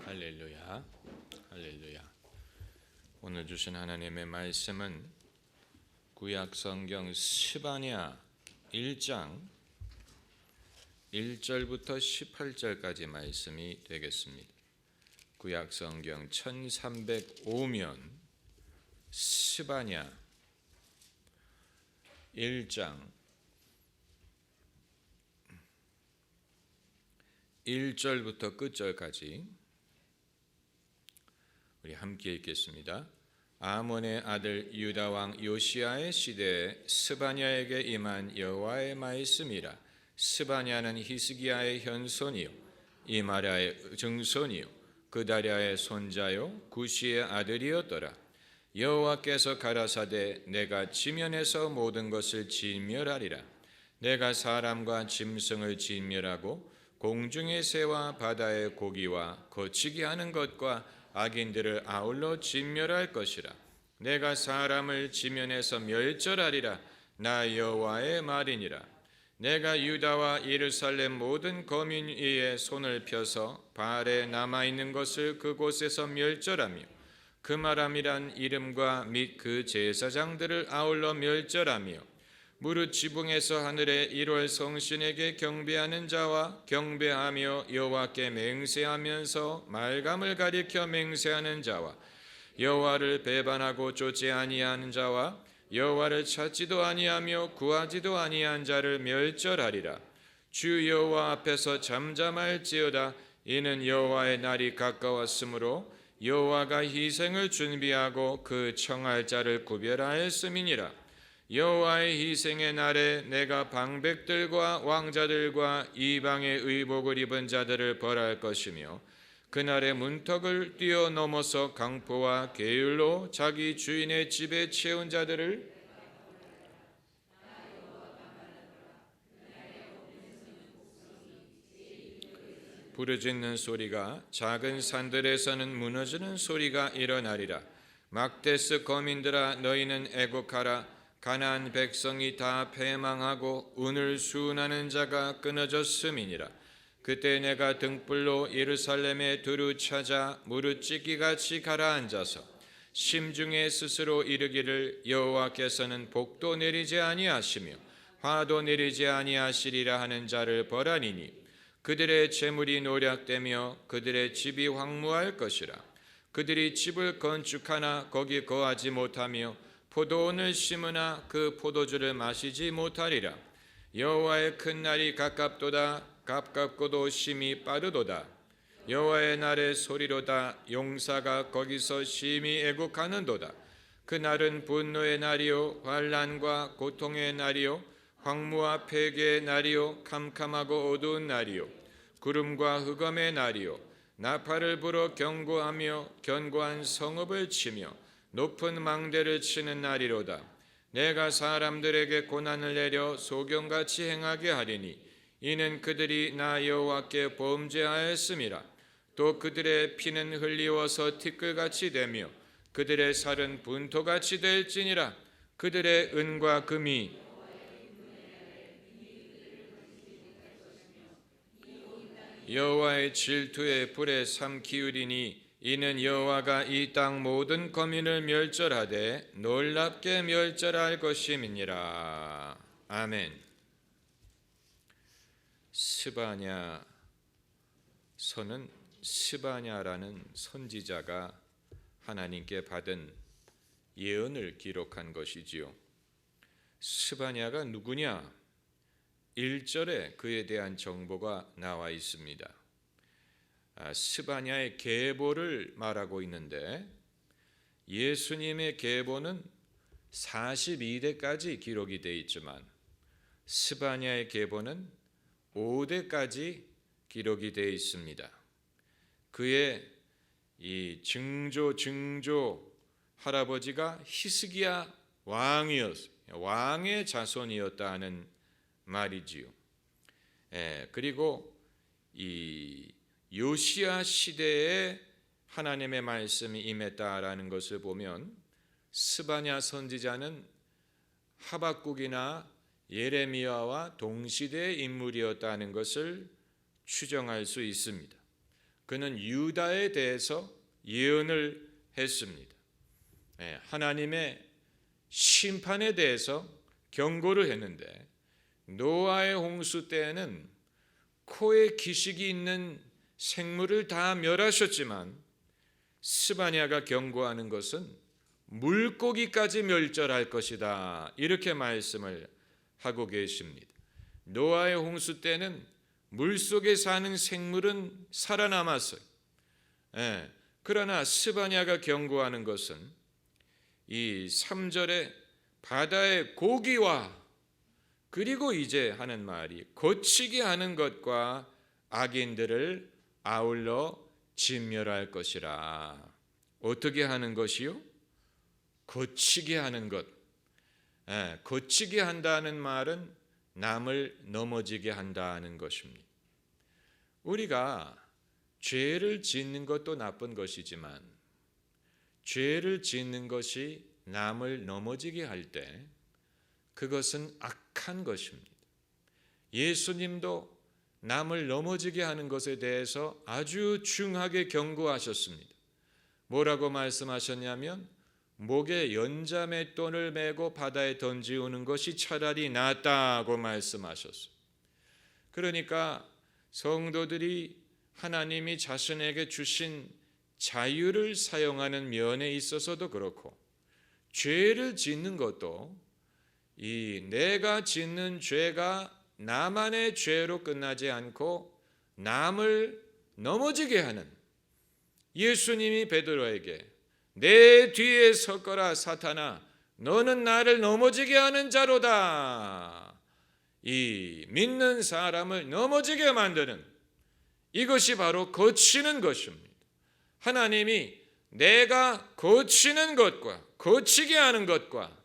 할렐루야, 할렐루야. 오늘 주신 하나님의 말씀은 구약성경 스바냐 1장 1절부터 18절까지 말씀이 되겠습니다. 구약성경 1305면 스바냐 1장 1절부터 끝절까지 우리 함께 읽겠습니다. 아몬의 아들 유다 왕 요시야의 시대에 스바냐에게 임한 여호와의 말씀이라. 스바냐는 히스기야의 현손이요 이마랴의 증손이요 그다랴의 손자요 구시의 아들이었더라. 여호와께서 가라사대 내가 지면에서 모든 것을 진멸하리라. 내가 사람과 짐승을 진멸하고 공중의 새와 바다의 고기와 거치게 하는 것과 악인들을 아울러 진멸할 것이라. 내가 사람을 지면에서 멸절하리라. 나 여호와의 말이니라. 내가 유다와 예루살렘 모든 거민 위에 손을 펴서 바알에 남아있는 것을 그곳에서 멸절하며 그마람이란 이름과 및 그 제사장들을 아울러 멸절하며 무릇 지붕에서 하늘의 1월 성신에게 경배하는 자와 경배하며 여호와께 맹세하면서 말감을 가리켜 맹세하는 자와 여호와를 배반하고 쫓지 아니하는 자와 여호와를 찾지도 아니하며 구하지도 아니한 자를 멸절하리라. 주 여호와 앞에서 잠잠할지어다. 이는 여호와의 날이 가까웠으므로 여호와가 희생을 준비하고 그 청할 자를 구별하였음이니라. 여호와의 희생의 날에 내가 방백들과 왕자들과 이방의 의복을 입은 자들을 벌할 것이며 그날의 문턱을 뛰어넘어서 강포와 계율로 자기 주인의 집에 채운 자들을 부르짖는 소리가 작은 산들에서는 무너지는 소리가 일어나리라. 막데스 거민들아 너희는 애곡하라. 가나안 백성이 다 패망하고 운을 수운하는 자가 끊어졌음이니라. 그때 내가 등불로 예루살렘에 두루 찾아 무릇 찢기같이 가라앉아서 심중에 스스로 이르기를 여호와께서는 복도 내리지 아니하시며 화도 내리지 아니하시리라 하는 자를 벌하니니 그들의 재물이 노략되며 그들의 집이 황무할 것이라. 그들이 집을 건축하나 거기 거하지 못하며 포도원을 심으나 그 포도주를 마시지 못하리라. 여호와의 큰 날이 가깝도다. 가깝고도 심히 빠르도다. 여호와의 날의 소리로다. 용사가 거기서 심히 애곡하는도다. 그 날은 분노의 날이요 환난과 고통의 날이요 황무와 폐괴의 날이요 캄캄하고 어두운 날이요 구름과 흑암의 날이요 나팔을 불어 경고하며 견고한 성읍을 치며 높은 망대를 치는 날이로다. 내가 사람들에게 고난을 내려 소경같이 행하게 하리니 이는 그들이 나 여호와께 범죄하였음이라. 또 그들의 피는 흘리워서 티끌같이 되며 그들의 살은 분토같이 될지니라. 그들의 은과 금이 여호와의 질투의 불에 삼키우리니 이는 여호와가 이 땅 모든 거민을 멸절하되 놀랍게 멸절할 것임이니라. 아멘. 스바냐 서는 스바냐라는 선지자가 하나님께 받은 예언을 기록한 것이지요. 스바냐가 누구냐? 1절에 그에 대한 정보가 나와 있습니다. 스바냐의 계보를 말하고 있는데 예수님의 계보는 42대까지 기록이 되어 있지만 스바냐의 계보는 5대까지 기록이 되어 있습니다. 그의 이 증조 할아버지가 히스기야 왕의 자손이었다는 말이지요. 그리고 이 요시야 시대에 하나님의 말씀이 임했다라는 것을 보면 스바냐 선지자는 하박국이나 예레미야와 동시대의 인물이었다는 것을 추정할 수 있습니다. 그는 유다에 대해서 예언을 했습니다. 하나님의 심판에 대해서 경고를 했는데, 노아의 홍수 때에는 코에 기식이 있는 생물을 다 멸하셨지만 스바냐가 경고하는 것은 물고기까지 멸절할 것이다, 이렇게 말씀을 하고 계십니다. 노아의 홍수 때는 물속에 사는 생물은 살아남았어요. 그러나 스바냐가 경고하는 것은 이 3절에 바다의 고기와, 그리고 이제 하는 말이 거치게 하는 것과 악인들을 아울러 진멸할 것이라. 어떻게 하는 것이요? 거치게 하는 것. 거치게 한다는 말은 남을 넘어지게 한다는 것입니다. 우리가 죄를 짓는 것도 나쁜 것이지만 죄를 짓는 것이 남을 넘어지게 할 때 그것은 악한 것입니다. 예수님도 남을 넘어지게 하는 것에 대해서 아주 중하게 경고하셨습니다. 뭐라고 말씀하셨냐면 목에 연자맷돈을 메고 바다에 던지우는 것이 차라리 낫다고 말씀하셨어요. 그러니까 성도들이 하나님이 자신에게 주신 자유를 사용하는 면에 있어서도 그렇고, 죄를 짓는 것도 이 내가 짓는 죄가 나만의 죄로 끝나지 않고 남을 넘어지게 하는, 예수님이 베드로에게 내 뒤에 섰거라 사탄아, 너는 나를 넘어지게 하는 자로다, 이 믿는 사람을 넘어지게 만드는, 이것이 바로 거치는 것입니다. 하나님이 내가 거치는 것과 거치게 하는 것과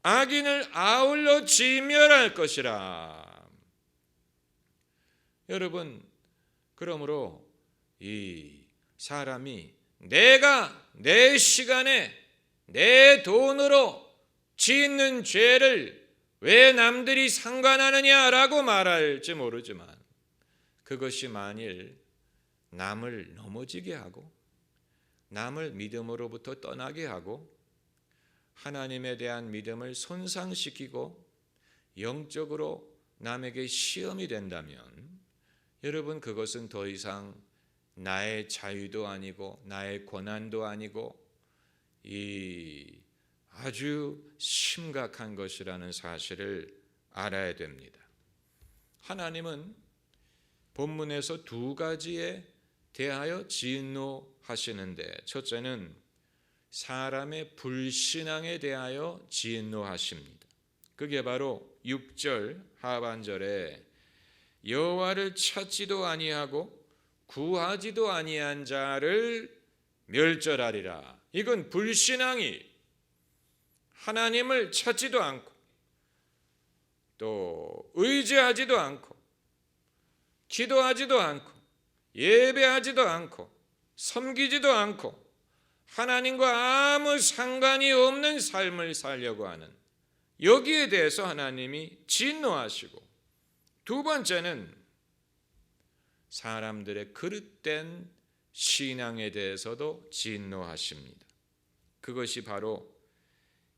악인을 아울러 진멸할 것이라. 여러분, 그러므로 이 사람이 내가 내 시간에 내 돈으로 짓는 죄를 왜 남들이 상관하느냐라고 말할지 모르지만, 그것이 만일 남을 넘어지게 하고 남을 믿음으로부터 떠나게 하고 하나님에 대한 믿음을 손상시키고 영적으로 남에게 시험이 된다면, 여러분, 그것은 더 이상 나의 자유도 아니고 나의 권한도 아니고 이 아주 심각한 것이라는 사실을 알아야 됩니다. 하나님은 본문에서 두 가지에 대하여 진노하시는데, 첫째는 사람의 불신앙에 대하여 진노하십니다. 그게 바로 6절 하반절에 여호와를 찾지도 아니하고 구하지도 아니한 자를 멸절하리라. 이건 불신앙이, 하나님을 찾지도 않고 또 의지하지도 않고 기도하지도 않고 예배하지도 않고 섬기지도 않고 하나님과 아무 상관이 없는 삶을 살려고 하는, 여기에 대해서 하나님이 진노하시고, 두 번째는 사람들의 그릇된 신앙에 대해서도 진노하십니다. 그것이 바로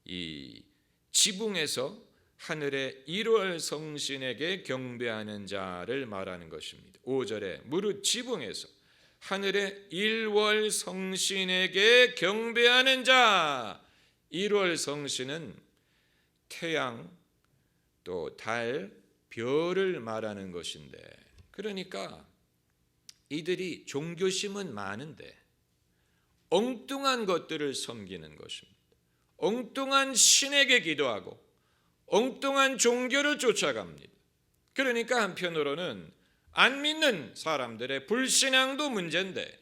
이 지붕에서 하늘의 1월 성신에게 경배하는 자를 말하는 것입니다. 5절에 무릇 지붕에서 하늘의 1월 성신에게 경배하는 자, 1월 성신은 태양 또 달, 별을 말하는 것인데, 그러니까 이들이 종교심은 많은데 엉뚱한 것들을 섬기는 것입니다. 엉뚱한 신에게 기도하고 엉뚱한 종교를 쫓아갑니다. 그러니까 한편으로는 안 믿는 사람들의 불신앙도 문제인데,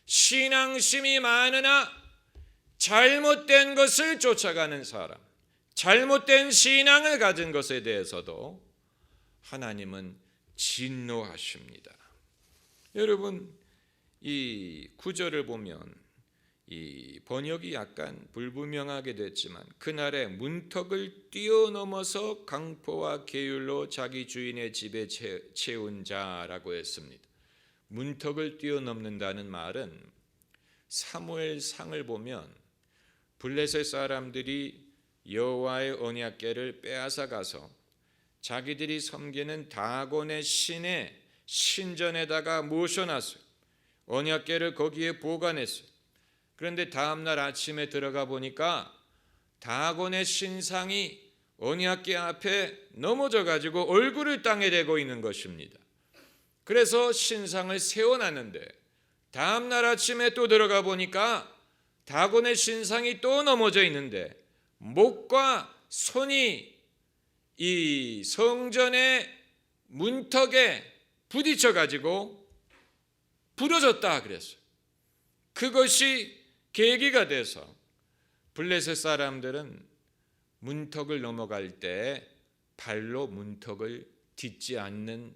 신앙심이 많으나 잘못된 것을 쫓아가는 사람, 잘못된 신앙을 가진 것에 대해서도 하나님은 진노하십니다. 여러분, 이 구절을 보면 이 번역이 약간 불분명하게 됐지만, 그날에 문턱을 뛰어넘어서 강포와 계율로 자기 주인의 집에 채운 자라고 했습니다. 문턱을 뛰어넘는다는 말은 사무엘상을 보면 블레셋 사람들이 여호와의 언약궤를 빼앗아 가서 자기들이 섬기는 다곤의 신의 신전에다가 모셔놨어요. 언약궤를 거기에 보관했어요. 그런데 다음날 아침에 들어가 보니까 다곤의 신상이 언약궤 앞에 넘어져 가지고 얼굴을 땅에 대고 있는 것입니다. 그래서 신상을 세워놨는데 다음날 아침에 또 들어가 보니까 다곤의 신상이 또 넘어져 있는데 목과 손이 이 성전의 문턱에 부딪혀 가지고 부러졌다 그랬어요. 그것이 계기가 돼서 블레셋 사람들은 문턱을 넘어갈 때 발로 문턱을 딛지 않는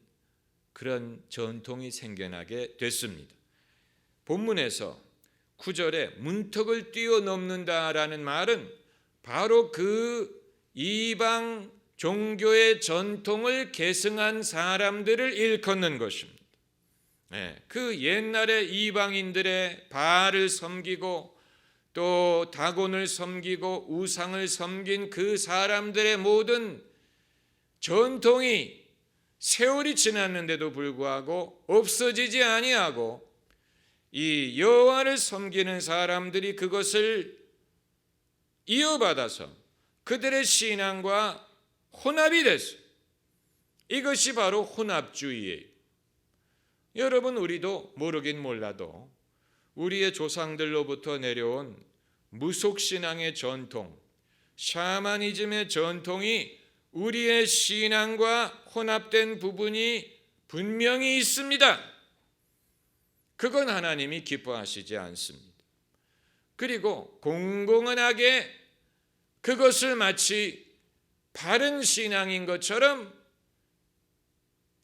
그런 전통이 생겨나게 됐습니다. 본문에서 9절에 문턱을 뛰어넘는다라는 말은 바로 그 이방 종교의 전통을 계승한 사람들을 일컫는 것입니다. 그 옛날에 이방인들의 바알을 섬기고 또 다곤을 섬기고 우상을 섬긴 그 사람들의 모든 전통이 세월이 지났는데도 불구하고 없어지지 아니하고 이 여호와를 섬기는 사람들이 그것을 이어받아서 그들의 신앙과 혼합이 됐어요. 이것이 바로 혼합주의예요. 여러분, 우리도 모르긴 몰라도 우리의 조상들로부터 내려온 무속신앙의 전통, 샤머니즘의 전통이 우리의 신앙과 혼합된 부분이 분명히 있습니다. 그건 하나님이 기뻐하시지 않습니다. 그리고 공공연하게 그것을 마치 바른 신앙인 것처럼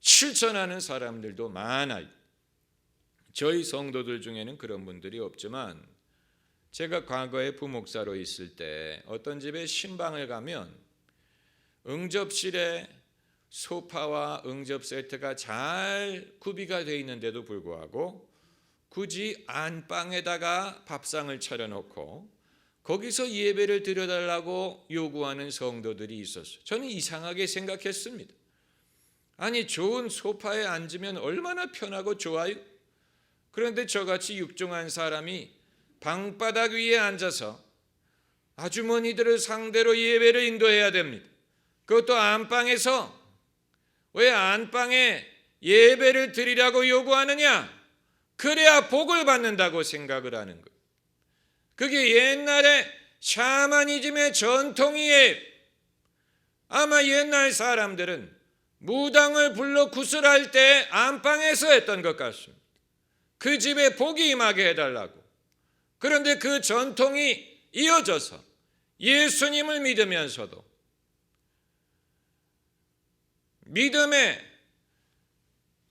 실천하는 사람들도 많아요. 저희 성도들 중에는 그런 분들이 없지만 제가 과거에 부목사로 있을 때 어떤 집에 신방을 가면 응접실에 소파와 응접 세트가 잘 구비가 되어 있는데도 불구하고 굳이 안방에다가 밥상을 차려놓고 거기서 예배를 드려달라고 요구하는 성도들이 있었어요. 저는 이상하게 생각했습니다. 아니, 좋은 소파에 앉으면 얼마나 편하고 좋아요? 그런데 저같이 육중한 사람이 방바닥 위에 앉아서 아주머니들을 상대로 예배를 인도해야 됩니다. 그것도 안방에서. 왜 안방에 예배를 드리라고 요구하느냐? 그래야 복을 받는다고 생각을 하는 거예요. 그게 옛날에 샤머니즘의 전통이에요. 아마 옛날 사람들은 무당을 불러 구슬할 때 안방에서 했던 것 같습니다. 그 집에 복이 임하게 해달라고. 그런데 그 전통이 이어져서 예수님을 믿으면서도 믿음의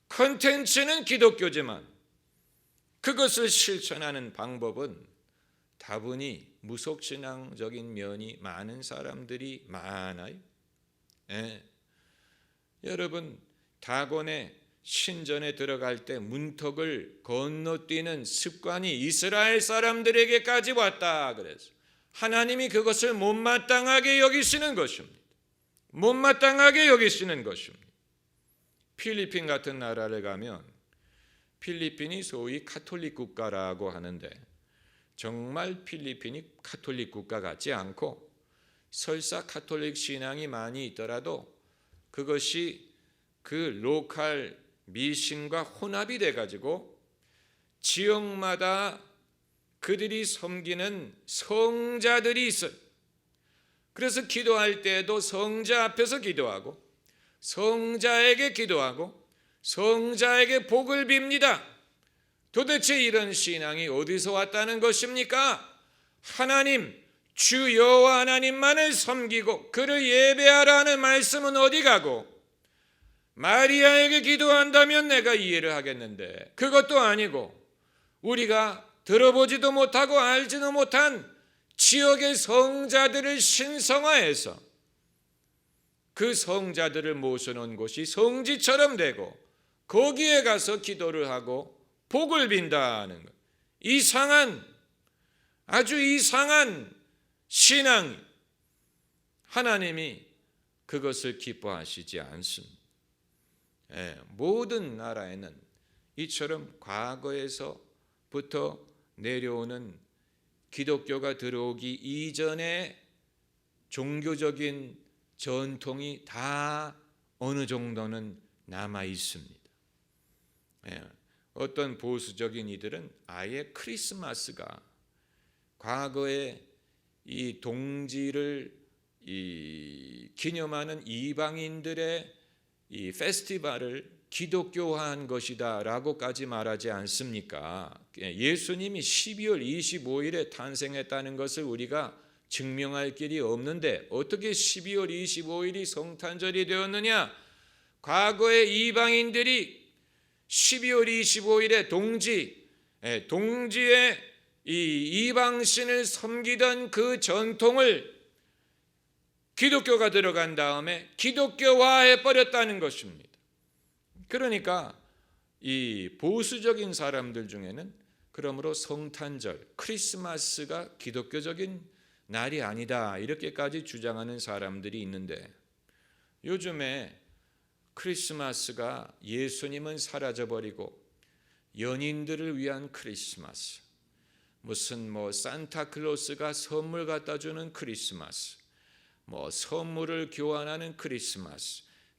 컨텐츠는 기독교지만 그것을 실천하는 방법은 다분히 무속신앙적인 면이 많은 사람들이 많아요. 여러분, 다곤의 신전에 들어갈 때 문턱을 건너뛰는 습관이 이스라엘 사람들에게까지 왔다 그래서 하나님이 그것을 못마땅하게 여기시는 것입니다. 못마땅하게 여기시는 것입니다. 필리핀 같은 나라를 가면 필리핀이 소위 카톨릭 국가라고 하는데 정말 필리핀이 카톨릭 국가 같지 않고 설사 카톨릭 신앙이 많이 있더라도 그것이 그 로컬 미신과 혼합이 돼가지고 지역마다 그들이 섬기는 성자들이 있어요. 그래서 기도할 때에도 성자 앞에서 기도하고 성자에게 기도하고 성자에게 복을 빕니다. 도대체 이런 신앙이 어디서 왔다는 것입니까? 하나님, 주 여호와 하나님만을 섬기고 그를 예배하라는 말씀은 어디 가고 마리아에게 기도한다면 내가 이해를 하겠는데 그것도 아니고 우리가 들어보지도 못하고 알지도 못한 지역의 성자들을 신성화해서 그 성자들을 모셔놓은 곳이 성지처럼 되고 거기에 가서 기도를 하고 복을 빈다는 것. 아주 이상한 신앙. 하나님이 그것을 기뻐하시지 않습니다. 모든 나라에는 이처럼 과거에서부터 내려오는 기독교가 들어오기 이전에 종교적인 전통이 다 어느 정도는 남아 있습니다. 어떤 보수적인 이들은 아예 크리스마스가 과거에 이 동지를 기념하는 이방인들의 이 페스티벌을 기독교화한 것이다라고까지 말하지 않습니까? 예수님이 12월 25일에 탄생했다는 것을 우리가 증명할 길이 없는데 어떻게 12월 25일이 성탄절이 되었느냐? 과거에 이방인들이 12월 25일에 동지의 이 이방신을 섬기던 그 전통을 기독교가 들어간 다음에 기독교화해 버렸다는 것입니다. 그러니까 이 보수적인 사람들 중에는 그러므로 성탄절, 크리스마스가 기독교적인 날이 아니다 이렇게까지 주장하는 사람들이 있는데, 요즘에 크리스마스가 예수님은 사라져버리고 연인들을 위한 크리스마스, 무슨 산타클로스가 선물 갖다 주는 크리스마스, 선물을 교환하는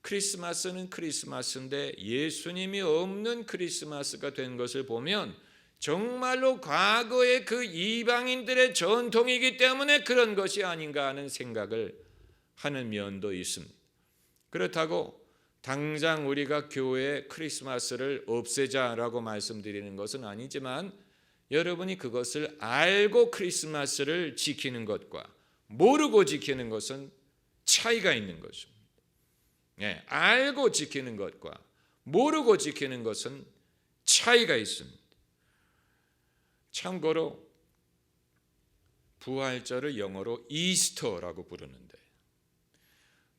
크리스마스는 크리스마스인데 예수님이 없는 크리스마스가 된 것을 보면 정말로 과거의 그 이방인들의 전통이기 때문에 그런 것이 아닌가 하는 생각을 하는 면도 있습니다. 그렇다고 당장 우리가 교회에 크리스마스를 없애자라고 말씀드리는 것은 아니지만, 여러분이 그것을 알고 크리스마스를 지키는 것과 모르고 지키는 것은 차이가 있는 것입니다. 알고 지키는 것과 모르고 지키는 것은 차이가 있습니다. 참고로 부활절을 영어로 이스터라고 부르는데,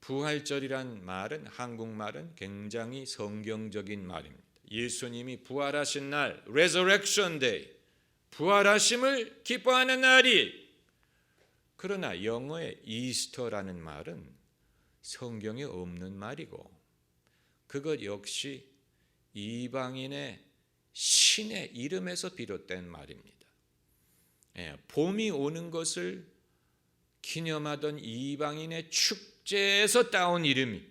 부활절이란 말은 한국말은 굉장히 성경적인 말입니다. 예수님이 부활하신 날, Resurrection Day, 부활하심을 기뻐하는 날이. 그러나 영어의 이스터라는 말은 성경에 없는 말이고, 그것 역시 이방인의 신의 이름에서 비롯된 말입니다. 봄이 오는 것을 기념하던 이방인의 축제에서 따온 이름이.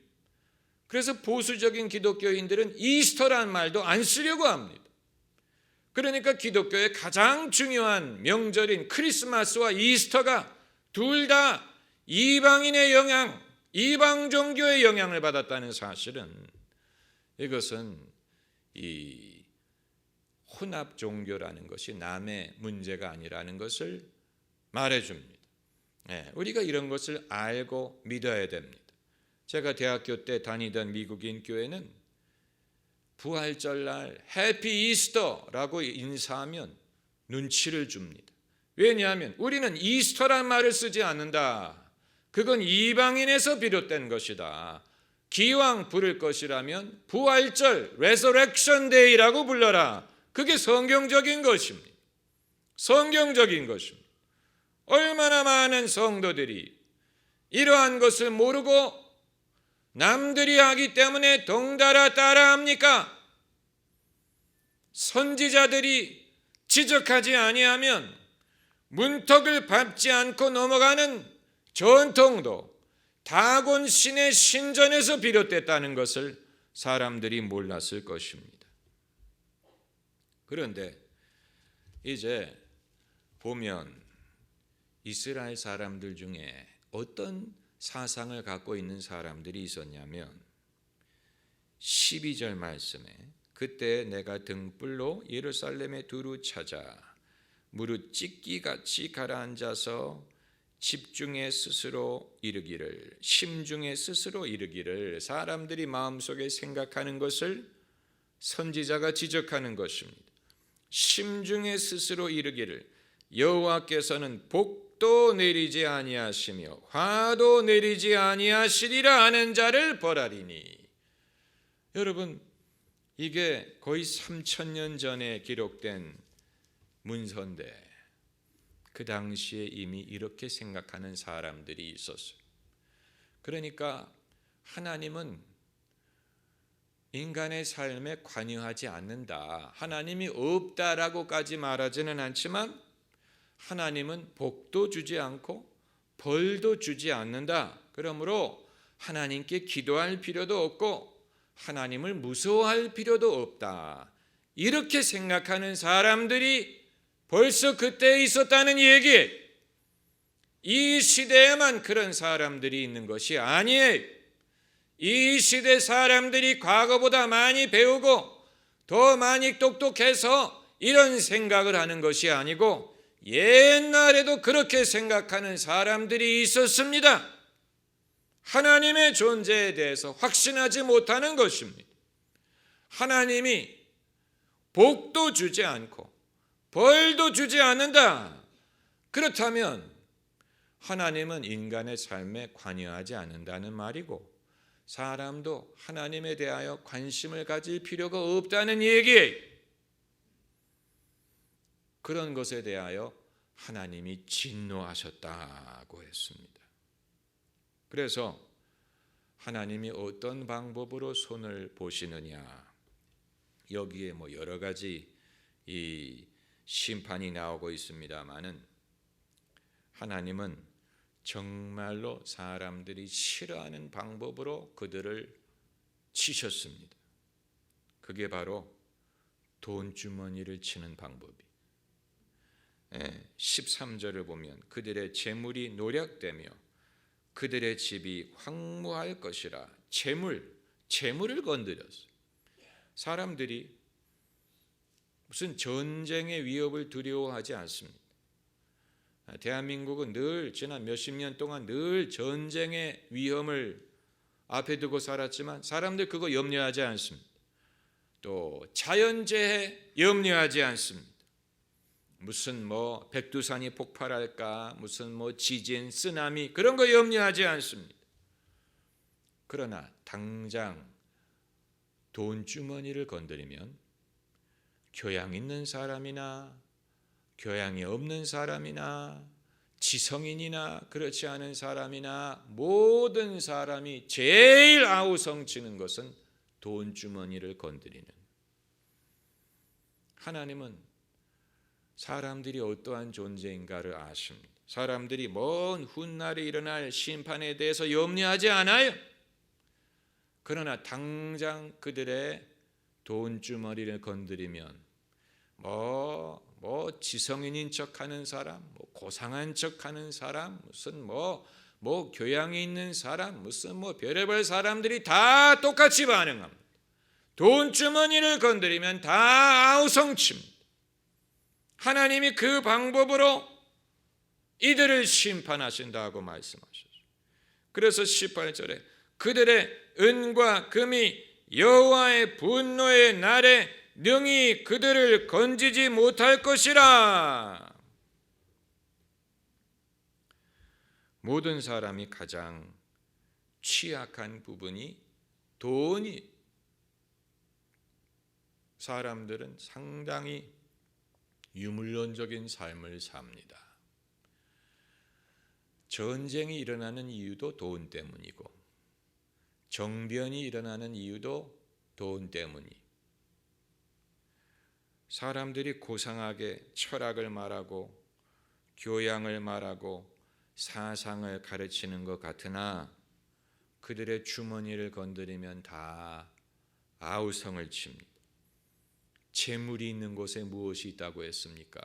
그래서 보수적인 기독교인들은 이스터라는 말도 안 쓰려고 합니다. 그러니까 기독교의 가장 중요한 명절인 크리스마스와 이스터가 둘 다 이방인의 영향, 이방 종교의 영향을 받았다는 사실은, 이것은 이 혼합 종교라는 것이 남의 문제가 아니라는 것을 말해줍니다. 우리가 이런 것을 알고 믿어야 됩니다. 제가 대학교 때 다니던 미국인 교회는 부활절날 해피 이스터라고 인사하면 눈치를 줍니다. 왜냐하면 우리는 이스터란 말을 쓰지 않는다. 그건 이방인에서 비롯된 것이다. 기왕 부를 것이라면 부활절, 레서렉션 데이라고 불러라. 그게 성경적인 것입니다. 성경적인 것입니다. 얼마나 많은 성도들이 이러한 것을 모르고 남들이 하기 때문에 덩달아 따라합니까? 선지자들이 지적하지 아니하면 문턱을 밟지 않고 넘어가는 전통도 다곤 신의 신전에서 비롯됐다는 것을 사람들이 몰랐을 것입니다. 그런데 이제 보면 이스라엘 사람들 중에 어떤 사상을 갖고 있는 사람들이 있었냐면, 12절 말씀에 그때 내가 등불로 예루살렘에 두루 찾아 무릇 찢기같이 가라앉아서 집중에 스스로 이르기를, 심중에 스스로 이르기를, 사람들이 마음속에 생각하는 것을 선지자가 지적하는 것입니다. 심중에 스스로 이르기를, 여호와께서는 복도 내리지 아니하시며 화도 내리지 아니하시리라 하는 자를 벌하리니. 여러분, 이게 거의 3,000년 전에 기록된 문서인데 그 당시에 이미 이렇게 생각하는 사람들이 있었어요. 그러니까 하나님은 인간의 삶에 관여하지 않는다, 하나님이 없다라고까지 말하지는 않지만 하나님은 복도 주지 않고 벌도 주지 않는다. 그러므로 하나님께 기도할 필요도 없고 하나님을 무서워할 필요도 없다, 이렇게 생각하는 사람들이 벌써 그때 있었다는 얘기예요. 이 시대에만 그런 사람들이 있는 것이 아니에요. 이 시대 사람들이 과거보다 많이 배우고 더 많이 똑똑해서 이런 생각을 하는 것이 아니고 옛날에도 그렇게 생각하는 사람들이 있었습니다. 하나님의 존재에 대해서 확신하지 못하는 것입니다. 하나님이 복도 주지 않고 벌도 주지 않는다. 그렇다면 하나님은 인간의 삶에 관여하지 않는다는 말이고 사람도 하나님에 대하여 관심을 가질 필요가 없다는 얘기예요. 그런 것에 대하여 하나님이 진노하셨다고 했습니다. 그래서 하나님이 어떤 방법으로 손을 보시느냐, 여기에 여러 가지 이 심판이 나오고 있습니다마는 하나님은 정말로 사람들이 싫어하는 방법으로 그들을 치셨습니다. 그게 바로 돈주머니를 치는 방법이. 13절을 보면 그들의 재물이 노략되며 그들의 집이 황무할 것이라. 재물을 건드렸어요. 사람들이 무슨 전쟁의 위협을 두려워하지 않습니다. 대한민국은 늘 지난 몇십 년 동안 늘 전쟁의 위험을 앞에 두고 살았지만 사람들 그거 염려하지 않습니다. 또 자연재해 염려하지 않습니다. 무슨 백두산이 폭발할까, 무슨 지진, 쓰나미, 그런 거 염려하지 않습니다. 그러나 당장 돈주머니를 건드리면 교양 있는 사람이나 교양이 없는 사람이나 지성인이나 그렇지 않은 사람이나 모든 사람이 제일 아우성치는 것은 돈주머니를 건드리는. 하나님은 사람들이 어떠한 존재인가를 아십니다. 사람들이 먼 훗날에 일어날 심판에 대해서 염려하지 않아요. 그러나 당장 그들의 돈주머니를 건드리면 지성인인 척하는 사람, 고상한 척하는 사람, 무슨 교양이 있는 사람, 무슨 별의별 사람들이 다 똑같이 반응합니다. 돈주머니를 건드리면 다 아우성칩니다. 하나님이 그 방법으로 이들을 심판하신다고 말씀하셨어요. 그래서 18절에 그들의 은과 금이 여호와의 분노의 날에 능히 그들을 건지지 못할 것이라. 모든 사람이 가장 취약한 부분이 돈이. 사람들은 상당히 유물론적인 삶을 삽니다. 전쟁이 일어나는 이유도 돈 때문이고 정변이 일어나는 이유도 돈 때문이. 사람들이 고상하게 철학을 말하고 교양을 말하고 사상을 가르치는 것 같으나 그들의 주머니를 건드리면 다 아우성을 칩니다. 재물이 있는 곳에 무엇이 있다고 했습니까?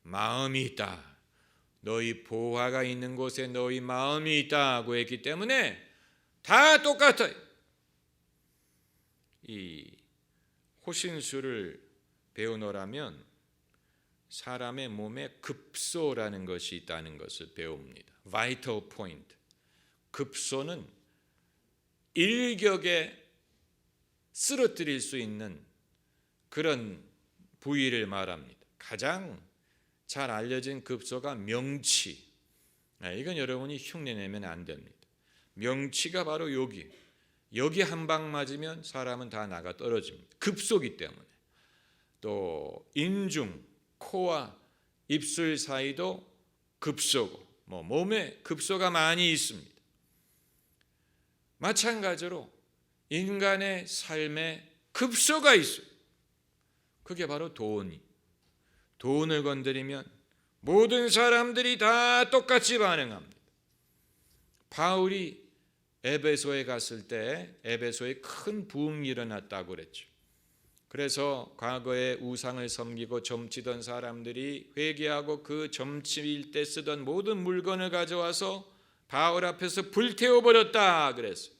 마음이 있다. 너희 보화가 있는 곳에 너희 마음이 있다고 했기 때문에 다 똑같아요. 이 호신술을 배우노라면 사람의 몸에 급소라는 것이 있다는 것을 배웁니다. Vital point. 급소는 일격에 쓰러뜨릴 수 있는 그런 부위를 말합니다. 가장 잘 알려진 급소가 명치. 이건 여러분이 흉내내면 안 됩니다. 명치가 바로 여기 여기 한 방 맞으면 사람은 다 나가 떨어집니다. 급소기 때문에. 또 인중, 코와 입술 사이도 급소고 몸에 급소가 많이 있습니다. 마찬가지로 인간의 삶에 급소가 있어요. 그게 바로 돈을 건드리면 모든 사람들이 다 똑같이 반응합니다. 바울이 에베소에 갔을 때 에베소에 큰 부흥이 일어났다고 그랬죠. 그래서 과거에 우상을 섬기고 점치던 사람들이 회개하고 그 점칠 때 쓰던 모든 물건을 가져와서 바울 앞에서 불태워버렸다 그랬어요.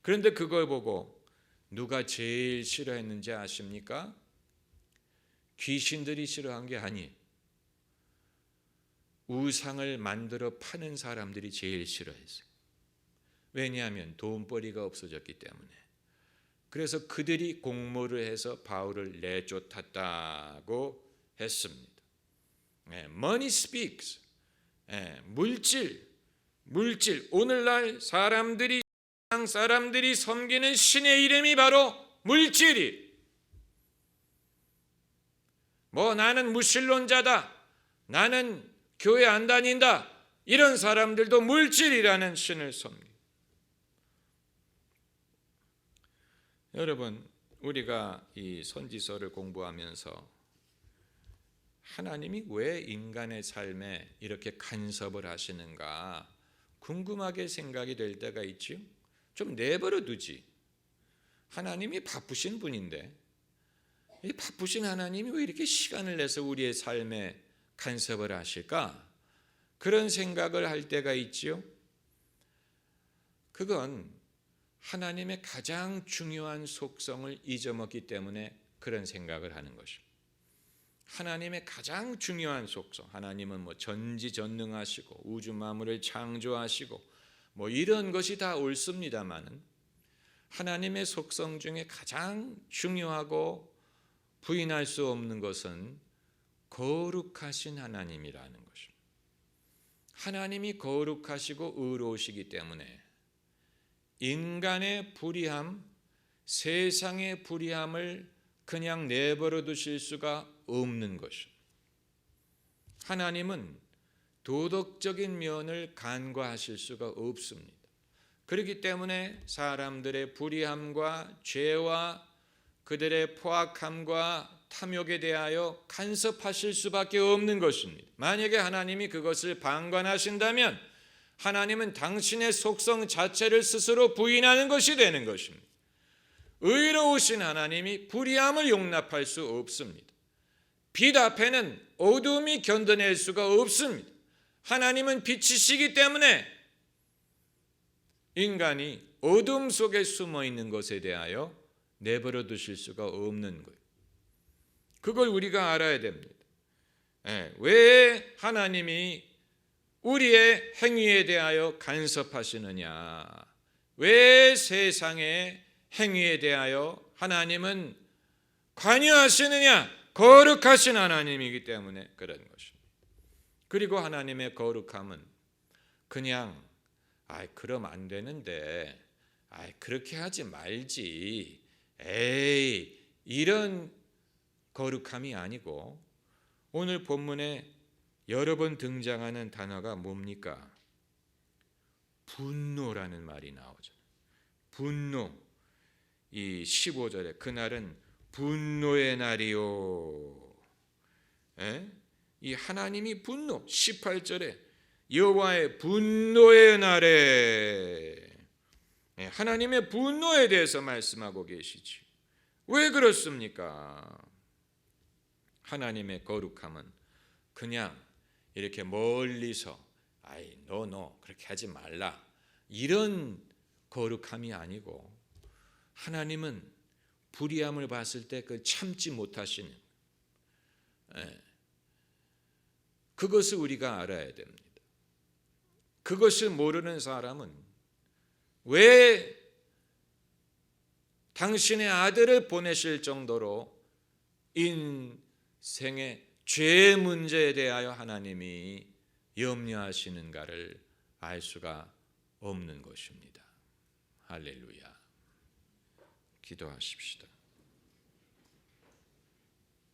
그런데 그걸 보고 누가 제일 싫어했는지 아십니까? 귀신들이 싫어한 게 아니에요. 우상을 만들어 파는 사람들이 제일 싫어했어요. 왜냐하면 돈벌이가 없어졌기 때문에. 그래서 그들이 공모를 해서 바울을 내쫓았다고 했습니다. Money speaks. 물질. 오늘날 사람들이 섬기는 신의 이름이 바로 물질이. 나는 무신론자다. 나는 교회 안 다닌다. 이런 사람들도 물질이라는 신을 섬깁니다. 여러분, 우리가 이 선지서를 공부하면서 하나님이 왜 인간의 삶에 이렇게 간섭을 하시는가 궁금하게 생각이 될 때가 있지요. 좀 내버려 두지. 하나님이 바쁘신 분인데 이 바쁘신 하나님이 왜 이렇게 시간을 내서 우리의 삶에 간섭을 하실까? 그런 생각을 할 때가 있지요. 그건 하나님의 가장 중요한 속성을 잊어먹기 때문에 그런 생각을 하는 것입니다. 하나님의 가장 중요한 속성, 하나님은 전지전능하시고 우주 만물을 창조하시고 이런 것이 다 옳습니다마는 하나님의 속성 중에 가장 중요하고 부인할 수 없는 것은 거룩하신 하나님이라는 것입니다. 하나님이 거룩하시고 의로우시기 때문에 인간의 불의함, 세상의 불의함을 그냥 내버려 두실 수가 없는 것입니다. 하나님은 도덕적인 면을 간과하실 수가 없습니다. 그렇기 때문에 사람들의 불의함과 죄와 그들의 포악함과 탐욕에 대하여 간섭하실 수밖에 없는 것입니다. 만약에 하나님이 그것을 방관하신다면 하나님은 당신의 속성 자체를 스스로 부인하는 것이 되는 것입니다. 의로우신 하나님이 불의함을 용납할 수 없습니다. 빛 앞에는 어둠이 견뎌낼 수가 없습니다. 하나님은 빛이시기 때문에 인간이 어둠 속에 숨어 있는 것에 대하여 내버려 두실 수가 없는 거예요. 그걸 우리가 알아야 됩니다. 왜 하나님이 우리의 행위에 대하여 간섭하시느냐? 왜 세상의 행위에 대하여 하나님은 관여하시느냐? 거룩하신 하나님이기 때문에 그런 것입니다. 그리고 하나님의 거룩함은 그냥 그럼 안 되는데 그렇게 하지 말지 이런 거룩함이 아니고 오늘 본문에 여러 번 등장하는 단어가 뭡니까? 분노라는 말이 나오죠. 분노. 이 15절에 그날은 분노의 날이요. 이 하나님이 분노. 18절에 여호와의 분노의 날에 하나님의 분노에 대해서 말씀하고 계시지. 왜 그렇습니까? 하나님의 거룩함은 그냥 이렇게 멀리서 너 그렇게 하지 말라 이런 거룩함이 아니고 하나님은 불의함을 봤을 때 그 참지 못하시는 그것을 우리가 알아야 됩니다. 그것을 모르는 사람은 왜 당신의 아들을 보내실 정도로 인생의 죄 문제에 대하여 하나님이 염려하시는가를 알 수가 없는 것입니다. 할렐루야. 기도하십시다.